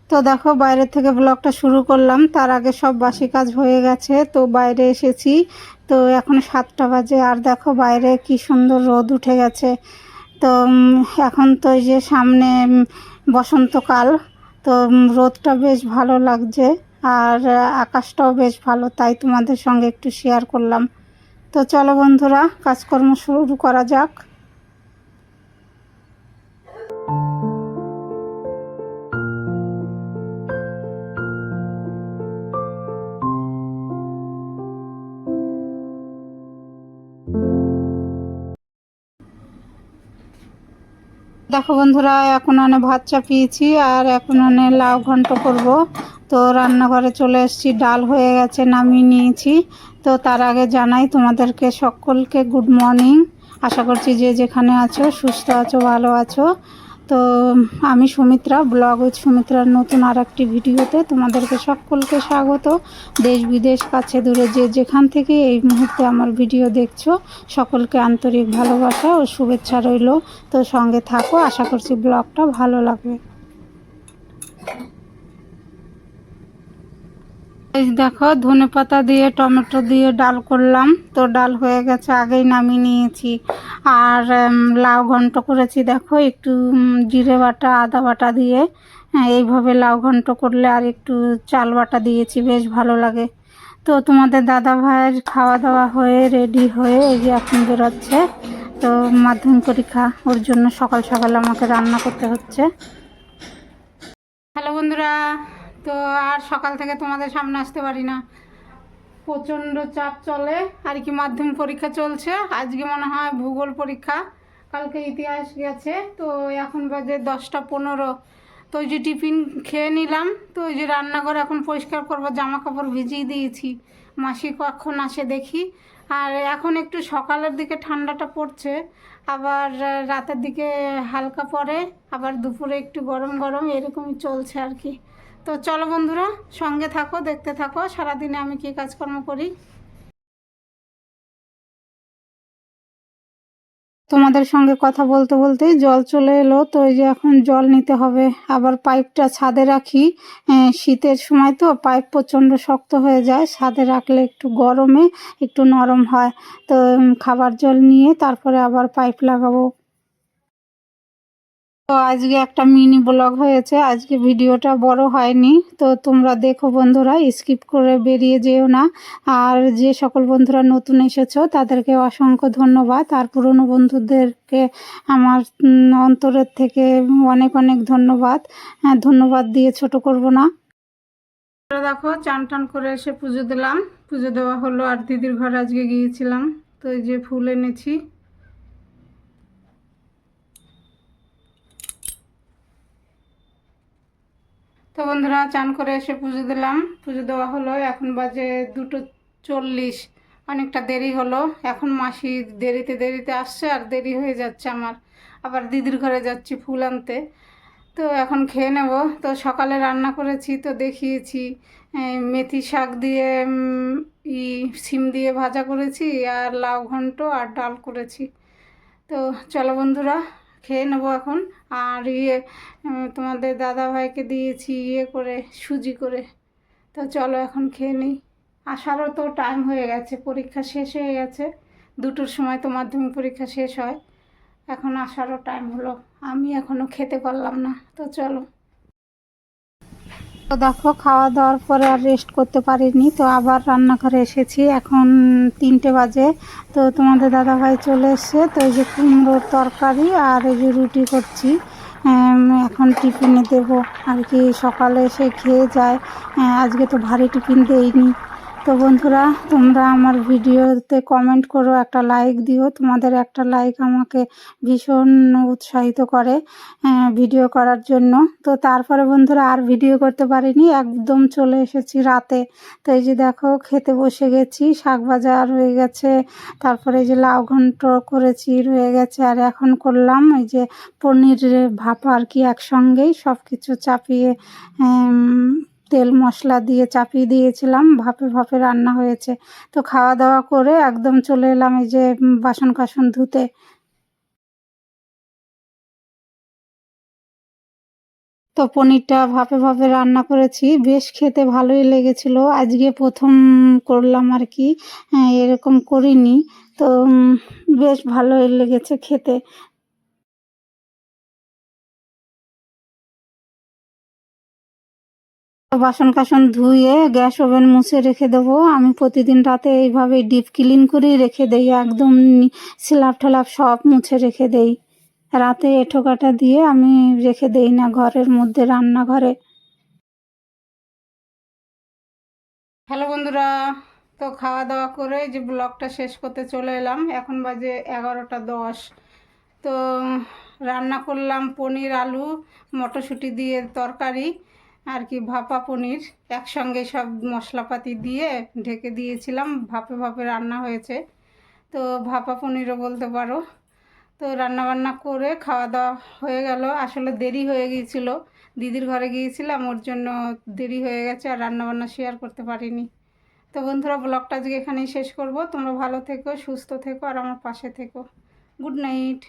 তো দেখো বাইরে থেকে ব্লগটা শুরু করলাম, তার আগে সব বাসি কাজ হয়ে গেছে। তো বাইরে এসেছি, তো এখন 7টা বাজে, আর দেখো বাইরে কি সুন্দর রোদ উঠে গেছে। তো এখন তো এই যে সামনে বসন্তকাল, তো রোদটা বেশ ভালো লাগছে, আর আকাশটাও বেশ ভালো, তাই তোমাদের সঙ্গে একটু শেয়ার করলাম। তো চলো বন্ধুরা, কাজকর্ম শুরু করা যাক। দেখো বন্ধুরা, এখন ভাত চাপিয়েছি, আর এখন লাউ ঘন্ট করব। তো রান্নাঘরে চলে এসেছি, ডাল হয়ে গেছে, নামিয়ে নিয়েছি। তো তার আগে জানাই তোমাদেরকে সকলকে গুড মর্নিং। আশা করছি যে যেখানে আছো সুস্থ আছো, ভালো আছো। তো আমি সুমিত্রা, ব্লগ উইথ সুমিত্রার নতুন আর একটি ভিডিওতে তোমাদেরকে সকলকে স্বাগত। দেশ বিদেশ কাছে দূরে যে যেখান থেকে এই মুহূর্তে আমার ভিডিও দেখছো, সকলকে আন্তরিক ভালোবাসা ও শুভেচ্ছা রইল। তো সঙ্গে থাকো, আশা করছি ব্লগটা ভালো লাগবে। এই দেখো, ধনেপাতা দিয়ে টমেটো দিয়ে ডাল করলাম। তো ডাল হয়ে গেছে, আগেই নামিয়ে নিয়েছি। আর লাউ ঘন্ট করেছি, দেখো একটু জিরে বাটা আদা বাটা দিয়ে। এইভাবে লাউ ঘন্ট করলে আর একটু চাল বাটা দিয়েছি, বেশ ভালো লাগে। তো তোমাদের দাদা ভাইয়ের খাওয়া দাওয়া হয়ে রেডি হয়ে এই যে এখন বেরোচ্ছে। তো মাধ্যমিক পরীক্ষা, ওর জন্য সকাল সকাল আমাকে রান্না করতে হচ্ছে। হ্যালো বন্ধুরা, তো আর সকাল থেকে তোমাদের সামনে আসতে পারি না, প্রচণ্ড চাপ চলে আর কি। মাধ্যমিক পরীক্ষা চলছে, আজকে মনে হয় ভূগোল পরীক্ষা, কালকে ইতিহাস গেছে। তো এখন বাজে 10টা 15। তো ওই যে টিফিন খেয়ে নিলাম, তো ওই যে রান্নাঘর এখন পরিষ্কার করবো, জামা কাপড় ভিজিয়ে দিয়েছি, মাসি কখন আসে দেখি। আর এখন একটু সকালের দিকে ঠান্ডাটা পড়ছে, আবার রাতের দিকে হালকা পড়ে, আবার দুপুরে একটু গরম গরম, এরকমই চলছে আর কি। তো চলো বন্ধুরা, সঙ্গে থাকো, দেখতে থাকো সারাদিনে আমি কী কাজকর্ম করি। তোমাদের সঙ্গে কথা বলতে বলতেই জল চলে এলো। তো এই যে এখন জল নিতে হবে, আবার পাইপটা ছাদে রাখি। শীতের সময় তো পাইপ প্রচণ্ড শক্ত হয়ে যায়, ছাদে রাখলে একটু গরমে একটু নরম হয়। তো খাবার জল নিয়ে তারপরে আবার পাইপ লাগাবো। তো আজকে একটা মিনি ব্লগ হয়েছে, আজকে ভিডিওটা বড় হয়নি। তো তোমরা দেখো বন্ধুরা, স্কিপ করে বেরিয়ে যেও না। আর যে সকল বন্ধুরা নতুন এসেছো তাদেরকে অসংখ্য ধন্যবাদ, আর পুরনো বন্ধুদেরকে আমার অন্তরের থেকে অনেক অনেক ধন্যবাদ। ধন্যবাদ দিয়ে ছোট করব না। দেখো, চান টান করে এসে পুজো দিলাম, পুজো দেওয়া হলো। আর দিদির ঘরে আজকে গিয়েছিলাম, তো এই যে ফুল এনেছি। তো বন্ধুরা, চান করে এসে পুজো দিলাম, পুজো দেওয়া হলো। এখন বাজে 2:40, অনেকটা দেরি হলো। এখন মাসি দেরিতে দেরিতে আসছে, আর দেরি হয়ে যাচ্ছে আমার। আবার দিদির ঘরে যাচ্ছি ফুল আনতে। তো এখন খেয়ে নেব। তো সকালে রান্না করেছি, তো দেখিয়েছি, মেথি শাক দিয়ে সিম দিয়ে ভাজা করেছি, আর লাউ ঘন্ট আর ডাল করেছি। তো চলো বন্ধুরা, খেয়ে নেবো এখন। আর তোমাদের দাদা ভাইকে দিয়েছি করে সুজি করে। তো চলো এখন খেয়ে নিই। আসারও তো টাইম হয়ে গেছে, পরীক্ষা শেষ হয়ে গেছে। 2টোর সময় তো মাধ্যমিক পরীক্ষা শেষ হয়, এখন আসারও টাইম হলো, আমি এখনও খেতে পারলাম না। তো চলো। তো দেখো, খাওয়া দাওয়ার পরে আর রেস্ট করতে পারিনি, তো আবার রান্নাঘরে এসেছি। এখন 3টে বাজে। তো তোমাদের দাদাভাই চলে এসছে, তো এই যে কুমড়োর তরকারি আর এই যে রুটি করছি। এখন টিফিনে দেবো আর কি, সকালে এসে খেয়ে যায়। আজকে তো ভারী টিফিন দেইনি। তো বন্ধুরা, তোমরা আমার ভিডিওতে কমেন্ট করো, একটা লাইক দিও, তোমাদের একটা লাইক আমাকে ভীষণ উৎসাহিত করে ভিডিও করার জন্য। তো তারপরে বন্ধুরা আর ভিডিও করতে পারিনি, একদম চলে এসেছি রাতে। তো এই যে দেখো, খেতে বসে গেছি, শাক ভাজা রয়ে গেছে, তারপরে এই যে লাউ ঘন্ট করেছি রয়ে গেছে, আর এখন করলাম এই যে পনির ভাপা আর কি, একসঙ্গেই সব কিছু চাপিয়ে তেল মশলা দিয়ে চাপিয়ে দিয়েছিলাম, ভাপে ভাপে রান্না হয়েছে। তো খাওয়া দাওয়া করে একদম চলে এলাম এই যে বাসন কাসন ধুতে। তো পনিরটা ভাপে ভাপে রান্না করেছি, বেশ খেতে ভালোই লেগেছিল। আজকে প্রথম করলাম আর কি, এরকম করিনি। তো বেশ ভালোই লেগেছে খেতে। বাসন কাসন ধুয়ে গ্যাস ওভেন মুছে রেখে দেবো। আমি প্রতিদিন রাতে এইভাবে ডিপ ক্লিন করেই রেখে দেই, একদম স্ল্যাব ঠেলাপ সব মুছে রেখে দেই। রাতে এঁঠো কাটা দিয়ে আমি রেখে দেই না ঘরের মধ্যে, রান্নাঘরে। হ্যালো বন্ধুরা, তো খাওয়া দাওয়া করে যে ব্লগটা শেষ করতে চলে এলাম। এখন বাজে 11টা 10। তো রান্না করলাম পনির আলু মটরশুঁটি দিয়ে তরকারি আর কি, ভাপা পনির একসঙ্গে সব মশলাপাতি দিয়ে ঢেকে দিয়েছিলাম, ভাপে ভাপে রান্না হয়েছে। তো ভাপা পনিরও বলতে পারো। তো রান্না বান্না করে খাওয়া দাওয়া হয়ে গেল। আসলে দেরি হয়ে গিয়েছিল, দিদির ঘরে গিয়েছিলাম, ওর জন্য দেরি হয়ে গেছে আর রান্না বান্না শেয়ার করতে পারিনি। তো বন্ধুরা, ব্লগটা আজকে এখানেই শেষ করব। তোমরা ভালো থেকো, সুস্থ থেকো আর আমার পাশে থেকো। Good night.